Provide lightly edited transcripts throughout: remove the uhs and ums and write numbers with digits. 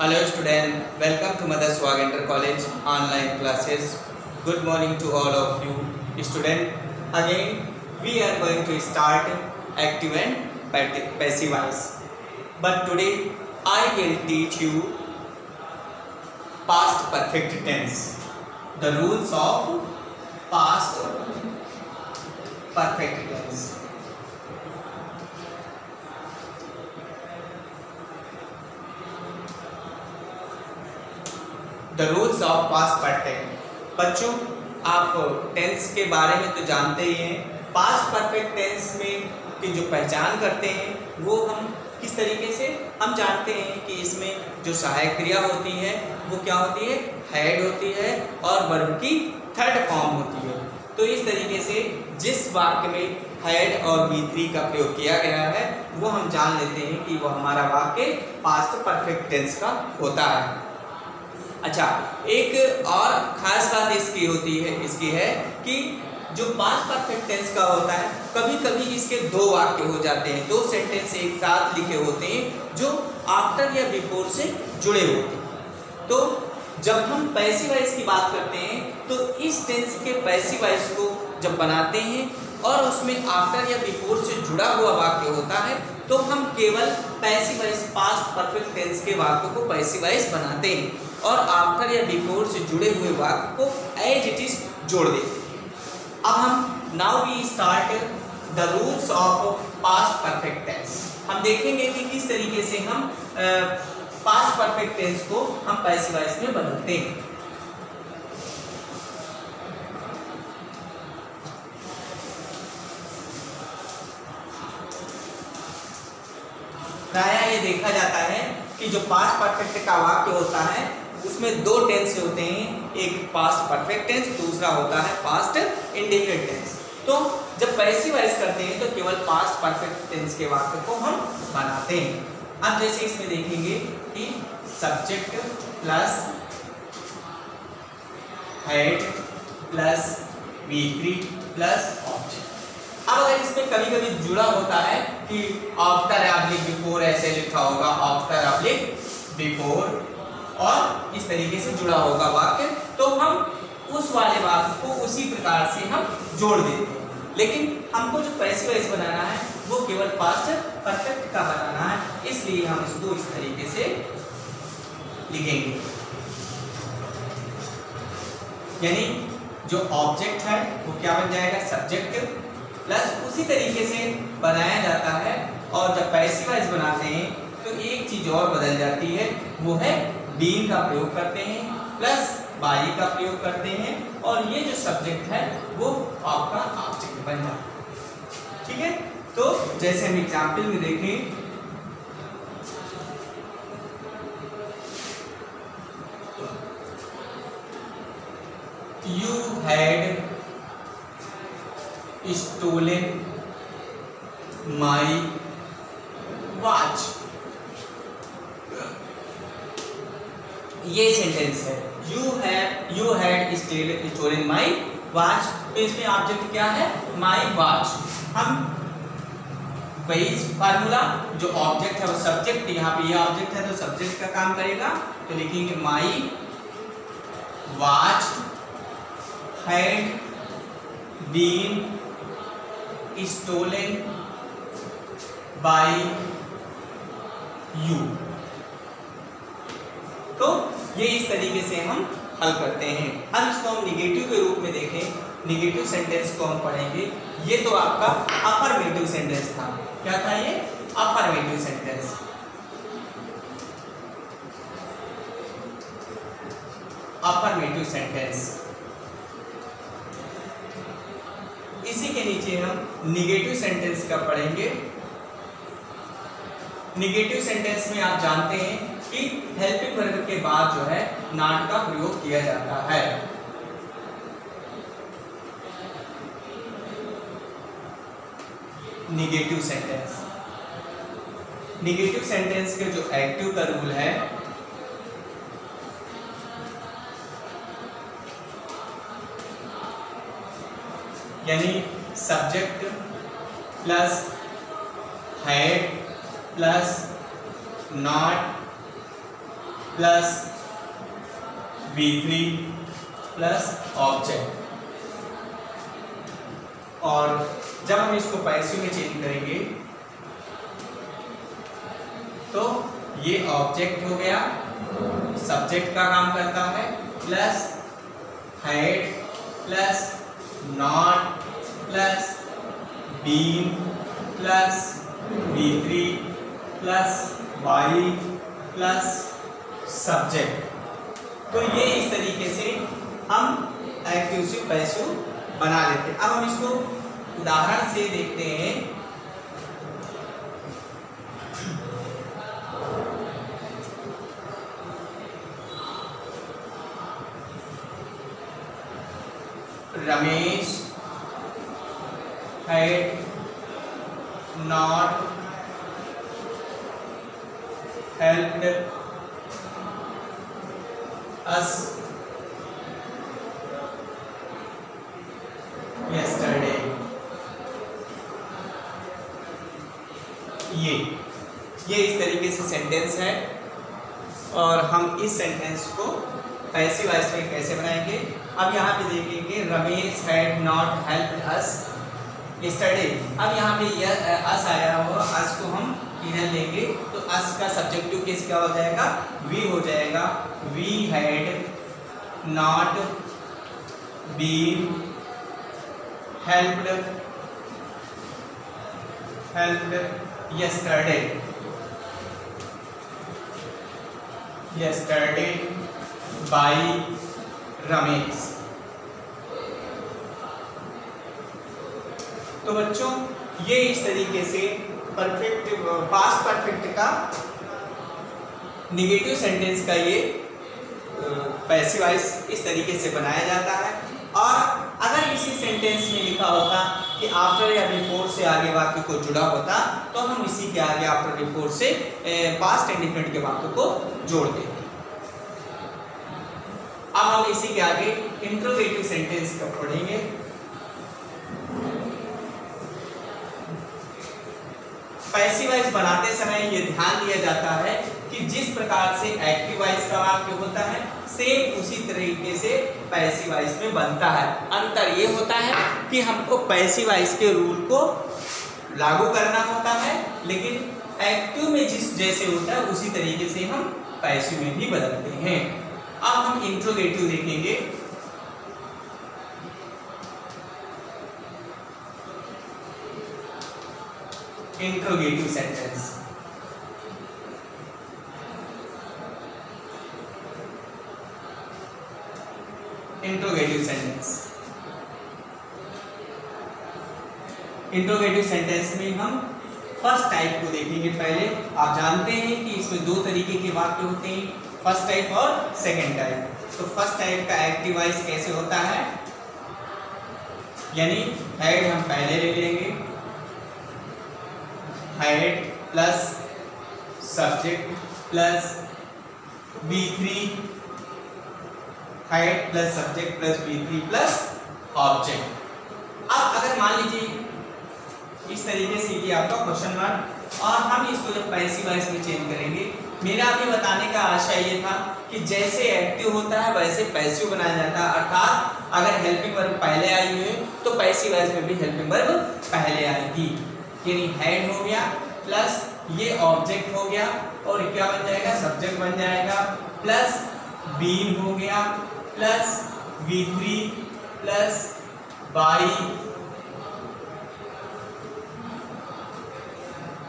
Hello student, welcome to Mother Swagenter College online classes. Good morning to all of you student. Again we are going to start active and passive voice. But today I will teach you past perfect tense. The rules of past perfect tense. The rules of past perfect. बच्चों आप tense के बारे में तो जानते ही हैं। Past perfect tense में की जो पहचान करते हैं वो हम किस तरीके से हम जानते हैं कि इसमें जो सहायक क्रिया होती है वो क्या होती है, हैड होती है और वर्ब की थर्ड फॉर्म होती है। तो इस तरीके से जिस वाक्य में हैड और V3 का प्रयोग किया गया है वो हम जान लेते हैं कि वो हमारा वाक्य पास्ट परफेक्ट टेंस का होता है। अच्छा, एक और खास बात इसकी है कि जो पास्ट परफेक्ट टेंस का होता है कभी कभी इसके दो वाक्य हो जाते हैं, दो सेंटेंस एक साथ लिखे होते हैं जो आफ्टर या बिफोर से जुड़े होते हैं। तो जब हम पैसिव वॉइस की बात करते हैं तो इस टेंस के पैसिव वॉइस को जब बनाते हैं और उसमें आफ्टर या बिफोर से जुड़ा हुआ वाक्य होता है तो हम केवल passive voice past perfect tense के वाक्य को पैसिव वॉइस बनाते हैं और आफ्टर या बिफोर से जुड़े हुए वाक्य को एज इट इज जोड़ देते हैं। अब हम now we start the rules of past perfect tense. हम देखेंगे कि किस तरीके से हम पास्ट परफेक्ट टेंस को हम पैसिव वॉइस में बदलते हैं। प्रायः ये देखा जाता है कि जो पास्ट परफेक्ट का वाक्य होता है उसमें दो टेंस होते हैं, एक पास्ट परफेक्ट टेंस, दूसरा होता है पास्ट इंडेफिनिट टेंस। तो जब पैसिव वॉइस करते हैं तो केवल पास्ट परफेक्ट टेंस के वाक्य को हम बनाते हैं। अब जैसे इसमें देखेंगे कि subject plus had plus V3 plus object. अब अगर इसमें कभी कभी जुड़ा होता है कि आफ्टर ऑब्लिक बिफोर ऐसे लिखा होगा, आफ्टर ऑब्लिक बिफोर और इस तरीके से जुड़ा होगा वाक्य, तो हम उस वाले वाक्य को उसी प्रकार से हम जोड़ देते हैं। लेकिन हमको जो पैसिव वॉइस बनाना है वो केवल पास्ट परफेक्ट का बनाना है, इसलिए हम इसको इस तरीके से लिखेंगे। यानी जो ऑब्जेक्ट है वो क्या बन जाएगा, सब्जेक्ट प्लस उसी तरीके से बनाया जाता है। और जब पैसिव वॉइस बनाते हैं तो एक चीज और बदल जाती है, वो है बीइंग का प्रयोग करते हैं प्लस बाई का प्रयोग करते हैं और ये जो सब्जेक्ट है वो आपका ऑब्जेक्ट बन जाता है। ठीक है, तो जैसे हम एग्जाम्पल में देखें, you had stolen my watch। ये सेंटेंस है, you had stolen my watch। तो इसमें ऑब्जेक्ट क्या है, my watch। हम वही फार्मूला, जो ऑब्जेक्ट है वो सब्जेक्ट, यहाँ पे ये ऑब्जेक्ट है तो सब्जेक्ट का काम करेगा, तो लिखेंगे my watch had been stolen by you। तो ये इस तरीके से हम हल करते हैं। अब इसको हम निगेटिव के रूप में देखें, निगेटिव सेंटेंस को हम पढ़ेंगे। ये तो आपका अफर्मेटिव सेंटेंस था। क्या था ये, अफर्मेटिव सेंटेंस। अफर्मेटिव सेंटेंस, इसी के नीचे हम निगेटिव सेंटेंस का पढ़ेंगे। निगेटिव सेंटेंस में आप जानते हैं कि हेल्पिंग वर्ब के बाद जो है नॉट का प्रयोग किया जाता है। निगेटिव सेंटेंस, निगेटिव सेंटेंस के जो एक्टिव का रूल है, यानी subject plus had plus not plus V3 plus object. और जब हम इसको पैसिव में चेंज करेंगे तो ये ऑब्जेक्ट हो गया, सब्जेक्ट का काम करता है, plus had plus not plus been plus V3 plus by plus subject. तो ये इस तरीके से हम एक्टिव पैसिव बना लेते हैं। अब हम इसको उदाहरण से देखते हैं। Ramesh had not helped us yesterday। ये इस तरीके से सेंटेंस है और हम इस सेंटेंस को पैसिव वॉइस में कैसे बनाएंगे। अब यहाँ पे देखेंगे Ramesh had not helped us yesterday. अब यहाँ पे यह अस आया हुआ, अस को हम इधर लेंगे तो अस का सब्जेक्टिव केस क्या हो जाएगा, वी हो जाएगा। We had not been helped yesterday by Ramesh. तो बच्चों ये इस तरीके से परफेक्ट पास्ट परफेक्ट का निगेटिव सेंटेंस का ये पैसिव वॉइस इस तरीके से बनाया जाता है। और अगर इसी सेंटेंस में लिखा होता कि आफ्टर या बिफोर से आगे वाक्य को जुड़ा होता तो हम इसी के आगे आफ्टर बिफोर से पास्ट इंडिफिनिट के वाक्य को जोड़ देते। अब हम इसी के आगे इंट्रोगेटिव सेंटेंस को पढ़ेंगे। पैसिव वॉइस बनाते समय ये ध्यान दिया जाता है कि जिस प्रकार से एक्टिव वॉइस का वाक्य होता है सेम उसी तरीके से पैसिव वॉइस में बनता है। अंतर ये होता है कि हमको पैसिव वॉइस के रूल को लागू करना होता है, लेकिन एक्टिव में जिस जैसे होता है उसी तरीके से हम पैसिव में भी बदलते हैं। अब हम इंट्रोगेटिव देखेंगे। Interrogative sentence, interrogative sentence interrogative sentence में हम फर्स्ट टाइप को देखेंगे। पहले आप जानते हैं कि इसमें दो तरीके के वाक्य होते हैं, फर्स्ट टाइप और सेकंड टाइप। तो फर्स्ट टाइप का एक्टिव वॉइस कैसे होता है, यानी हेड हम पहले ले लेंगे, head plus subject plus V3, head plus subject plus V3 plus object. अब अगर मान लीजिए इस तरीके से ये आपका क्वेश्चन मार्क, और हम इसको जब पैसिव वॉइस में चेंज करेंगे, मेरा अभी बताने का आशय ये था कि जैसे एक्टिव होता है वैसे पैसिव बनाया जाता है। अर्थात अगर हेल्पिंग वर्ब पहले आई हुई तो पैसिव वॉइस में भी हेल्पिंग वर्ब पहले आएगी। यानी हेड हो गया प्लस ये ऑब्जेक्ट हो गया और क्या बन जाएगा, सब्जेक्ट बन जाएगा, प्लस बीन हो गया plus V3 plus by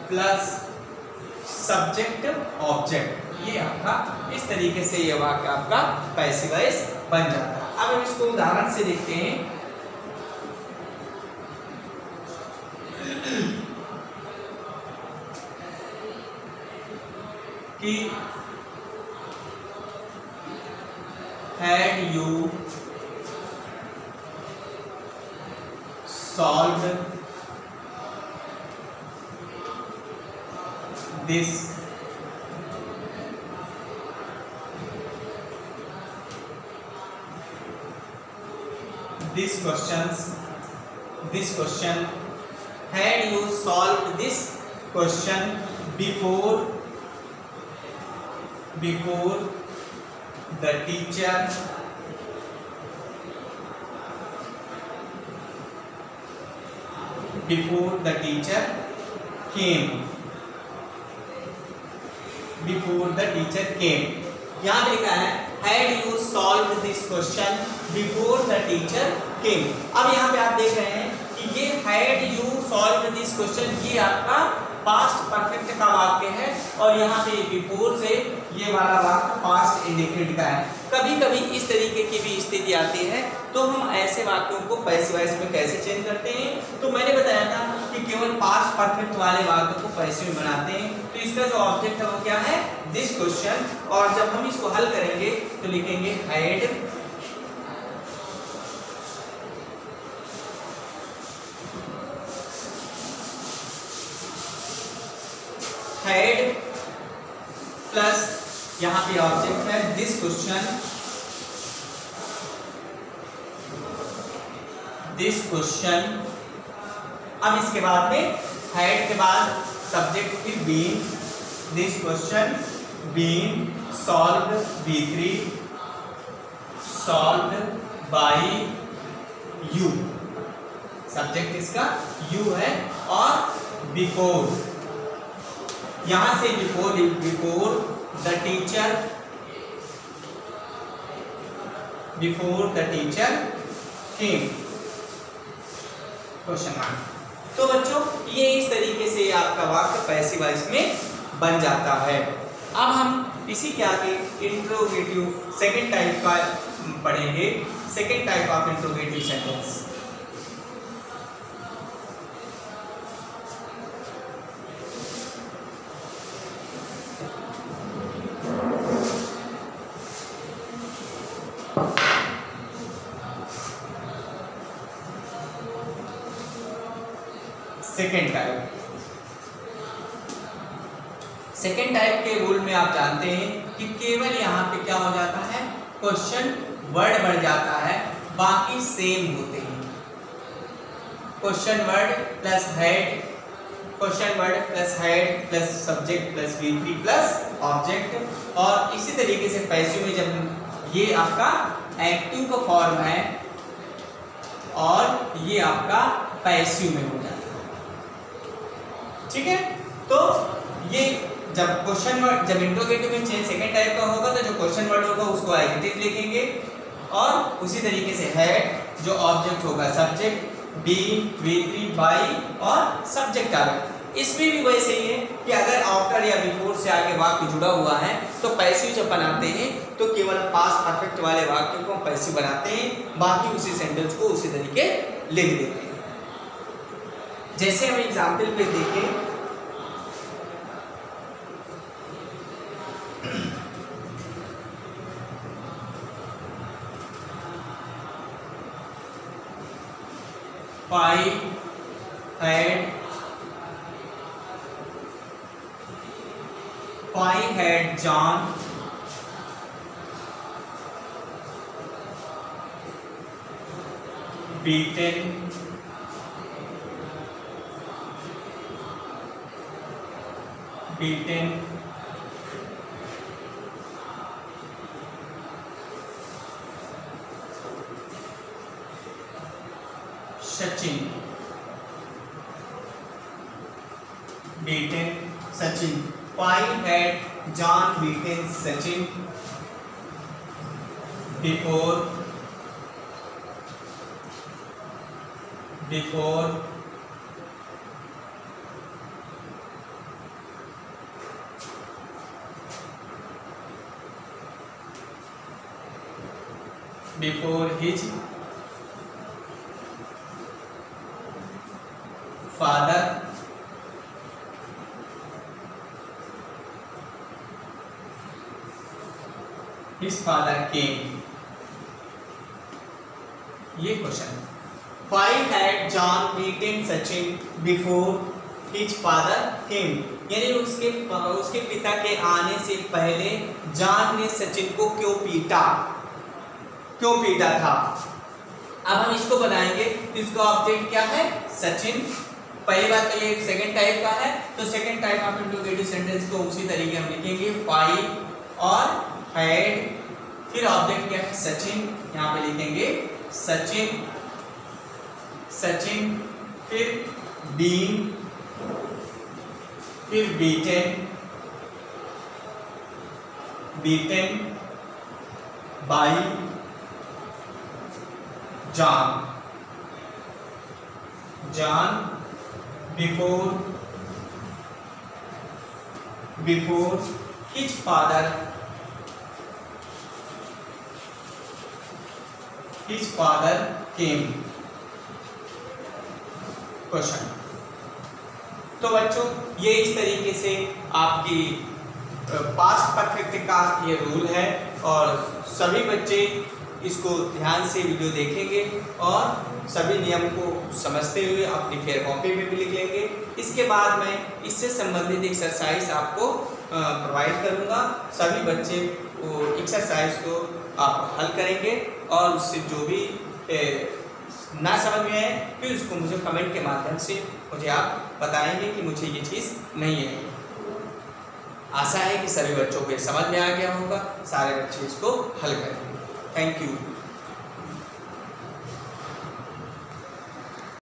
plus subject object. ये आपका इस तरीके से ये वाक्य आपका पैसिव वॉइस बन जाता है। अब हम इसको उदाहरण से देखते हैं। कि had you solved this question, had you solved this question before before the teacher came. Before the teacher केम, यहां पे लिखा है had you solve this question before the teacher केम। अब यहाँ पे आप देख रहे हैं कि ये had you solve this question, ये आपका पास्ट परफेक्ट का वाक्य है और यहाँ पे बिफोर से ये वाला वाक्य पास्ट इंडेफिनिट का है। कभी कभी इस तरीके की भी स्थिति आती है, तो हम ऐसे वाक्यों को पैसिव वॉइस में कैसे चेंज करते हैं, तो मैंने बताया था कि केवल पास्ट परफेक्ट वाले वाक्यों को पैसिव में बनाते हैं। तो इसका जो ऑब्जेक्ट है वो क्या है, दिस क्वेश्चन, और जब हम इसको हल करेंगे तो लिखेंगे हैड प्लस यहाँ पे ऑब्जेक्ट है दिस क्वेश्चन। अब इसके बाद में हैड के बाद सब्जेक्ट फिर been, this question been solved B3 solved by you, subject इसका यू है, और बिफोर, यहां से before the teacher came, question mark. तो बच्चों ये इस तरीके से आपका वाक्य पैसिव वॉइस में बन जाता है। अब हम इसी के आगे इंट्रोगेटिव सेकंड टाइप का पढ़ेंगे, second type of interrogative sentence. Second type के रूल में आप जानते हैं कि केवल यहाँ पे क्या हो जाता है, क्वेश्चन वर्ड बढ़ जाता है, बाकी सेम होते हैं। Question word plus head, question word plus had plus subject plus V3 plus object. और इसी तरीके से पैसिव में जब ये आपका एक्टिव का फॉर्म है और ये आपका पैसिव में हो जाता है, ठीक है। तो ये जब क्वेश्चन वर्ड, जब इंट्रोगेटिव में चेंज सेकंड टाइप का होगा तो जो क्वेश्चन वर्ड होगा उसको एज इट इज लिखेंगे, और उसी तरीके से हेड जो ऑब्जेक्ट होगा सब्जेक्ट, बीइंग, V3 बाय और सब्जेक्ट आगे। इसमें भी वैसे ही है कि अगर आफ्टर या बिफोर से आगे वाक्य जुड़ा हुआ है तो पैसिव जब बनाते हैं तो केवल पास्ट परफेक्ट वाले वाक्य को पैसिव बनाते हैं, बाकी उसी सेंटेंस को उसी तरीके लिख देते हैं। जैसे हम एग्जाम्पल पे देखें, Why had John beaten Sachin? Why had John beaten Sachin before his father came? ये question, Why had John beaten Sachin before his father came? यानी उसके पिता के आने से पहले जॉन ने सचिन को क्यों पीटा था। अब हम इसको बनाएंगे तो इसका ऑब्जेक्ट क्या है, सचिन। पहली बात तो ये सेकंड टाइप का है, तो second type of interrogative sentence को उसी तरीके हम लिखेंगे, Why और हैड, फिर ऑब्जेक्ट क्या है सचिन, यहाँ पे लिखेंगे सचिन, सचिन, फिर बीन, फिर beaten, beaten by John, John before, before his father, his father came. Question. तो बच्चों ये इस तरीके से आपकी पास्ट परफेक्ट का ये रूल है और सभी बच्चे इसको ध्यान से वीडियो देखेंगे और सभी नियम को समझते हुए अपनी फेयर कॉपी में भी लिख लेंगे। इसके बाद मैं इससे संबंधित एक्सरसाइज आपको प्रोवाइड करूंगा। सभी बच्चे वो एक्सरसाइज को आप हल करेंगे और उससे जो भी ना समझ में आए फिर उसको मुझे कमेंट के माध्यम से मुझे आप बताएंगे कि मुझे ये चीज़ नहीं है। आशा है कि सभी बच्चों को समझ में आ गया होगा, सारे बच्चे इसको हल करेंगे। Thank you.